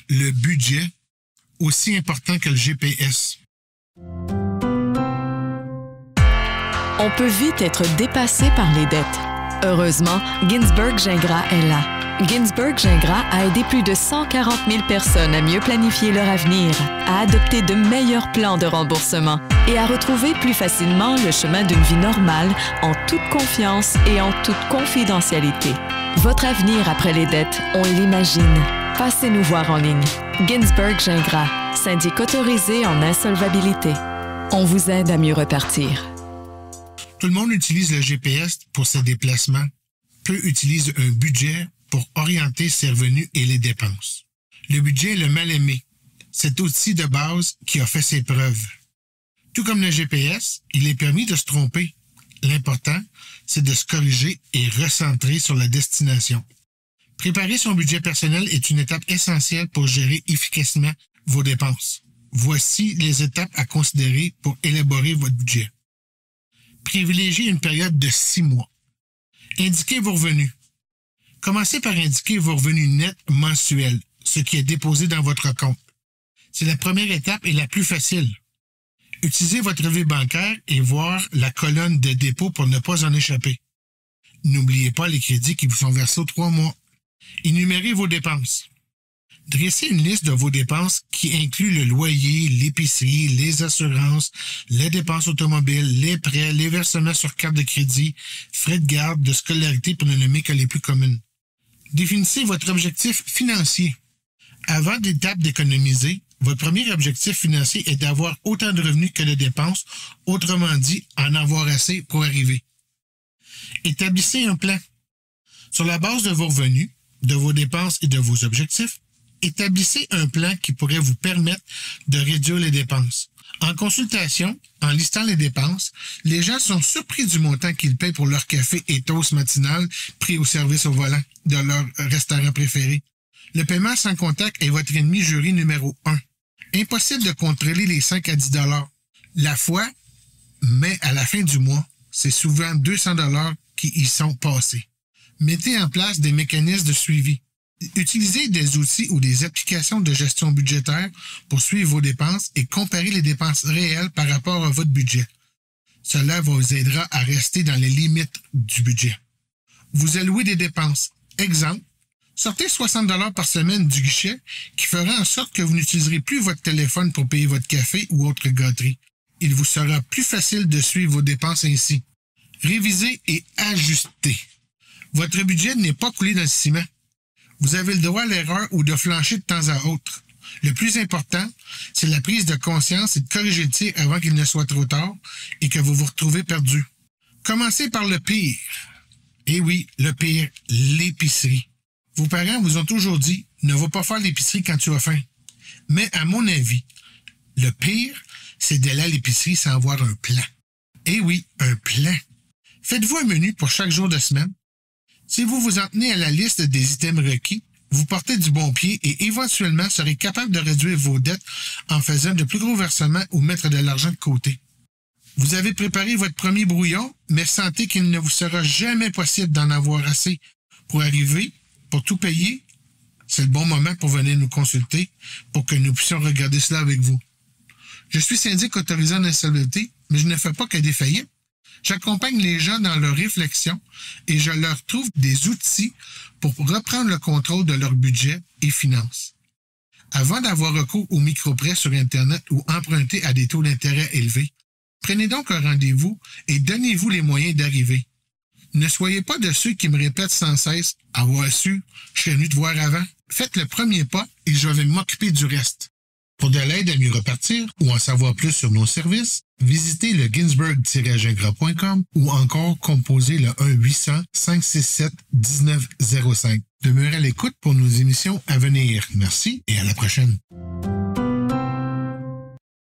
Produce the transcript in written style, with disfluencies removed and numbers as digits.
le budget, aussi important que le GPS. On peut vite être dépassé par les dettes. Heureusement, Ginsberg Gingras est là. Ginsberg Gingras a aidé plus de 140 000 personnes à mieux planifier leur avenir, à adopter de meilleurs plans de remboursement et à retrouver plus facilement le chemin d'une vie normale en toute confiance et en toute confidentialité. Votre avenir après les dettes, on l'imagine. Passez nous voir en ligne. Ginsberg Gingras, syndic autorisé en insolvabilité. On vous aide à mieux repartir. Tout le monde utilise le GPS pour ses déplacements. Peu utilisent un budget pour orienter ses revenus et les dépenses. Le budget est le mal-aimé, cet outil de base qui a fait ses preuves. Tout comme le GPS, il est permis de se tromper. L'important, c'est de se corriger et recentrer sur la destination. Préparer son budget personnel est une étape essentielle pour gérer efficacement vos dépenses. Voici les étapes à considérer pour élaborer votre budget. Privilégiez une période de 6 mois. Indiquez vos revenus. Commencez par indiquer vos revenus nets mensuels, ce qui est déposé dans votre compte. C'est la première étape et la plus facile. Utilisez votre relevé bancaire et voir la colonne de dépôt pour ne pas en échapper. N'oubliez pas les crédits qui vous sont versés aux 3 mois. Énumérez vos dépenses. Dressez une liste de vos dépenses qui inclut le loyer, l'épicerie, les assurances, les dépenses automobiles, les prêts, les versements sur carte de crédit, frais de garde, de scolarité pour ne nommer que les plus communes. Définissez votre objectif financier. Avant d'étape d'économiser, votre premier objectif financier est d'avoir autant de revenus que de dépenses, autrement dit, en avoir assez pour arriver. Établissez un plan. Sur la base de vos revenus, de vos dépenses et de vos objectifs, établissez un plan qui pourrait vous permettre de réduire les dépenses. En consultation, en listant les dépenses, les gens sont surpris du montant qu'ils paient pour leur café et toast matinal pris au service au volant de leur restaurant préféré. Le paiement sans contact est votre ennemi juré numéro 1. Impossible de contrôler les 5 à 10 $ la fois, mais à la fin du mois, c'est souvent 200 $ qui y sont passés. Mettez en place des mécanismes de suivi. Utilisez des outils ou des applications de gestion budgétaire pour suivre vos dépenses et comparer les dépenses réelles par rapport à votre budget. Cela vous aidera à rester dans les limites du budget. Vous allouez des dépenses. Exemple, sortez 60 $ par semaine du guichet qui fera en sorte que vous n'utiliserez plus votre téléphone pour payer votre café ou autre gâterie. Il vous sera plus facile de suivre vos dépenses ainsi. Révisez et ajustez. Votre budget n'est pas coulé dans le ciment. Vous avez le droit à l'erreur ou de flancher de temps à autre. Le plus important, c'est la prise de conscience et de corriger le tir avant qu'il ne soit trop tard et que vous vous retrouvez perdu. Commencez par le pire. Eh oui, le pire, l'épicerie. Vos parents vous ont toujours dit « Ne va pas faire l'épicerie quand tu as faim ». Mais à mon avis, le pire, c'est d'aller à l'épicerie sans avoir un plan. Eh oui, un plan. Faites-vous un menu pour chaque jour de semaine. Si vous vous en tenez à la liste des items requis, vous portez du bon pied et éventuellement serez capable de réduire vos dettes en faisant de plus gros versements ou mettre de l'argent de côté. Vous avez préparé votre premier brouillon, mais sentez qu'il ne vous sera jamais possible d'en avoir assez pour arriver, pour tout payer. C'est le bon moment pour venir nous consulter pour que nous puissions regarder cela avec vous. Je suis syndic autorisé en insolvabilité, mais je ne fais pas que des faillites. J'accompagne les gens dans leur réflexion et je leur trouve des outils pour reprendre le contrôle de leur budget et finances. Avant d'avoir recours aux microprêts sur Internet ou emprunter à des taux d'intérêt élevés, prenez donc un rendez-vous et donnez-vous les moyens d'arriver. Ne soyez pas de ceux qui me répètent sans cesse « Avoir su, je serais venu te voir avant ». Faites le premier pas et je vais m'occuper du reste. Pour de l'aide à mieux repartir ou en savoir plus sur nos services, visitez le ginsberg-gingras.com ou encore composez le 1-800-567-1905. Demeurez à l'écoute pour nos émissions à venir. Merci et à la prochaine.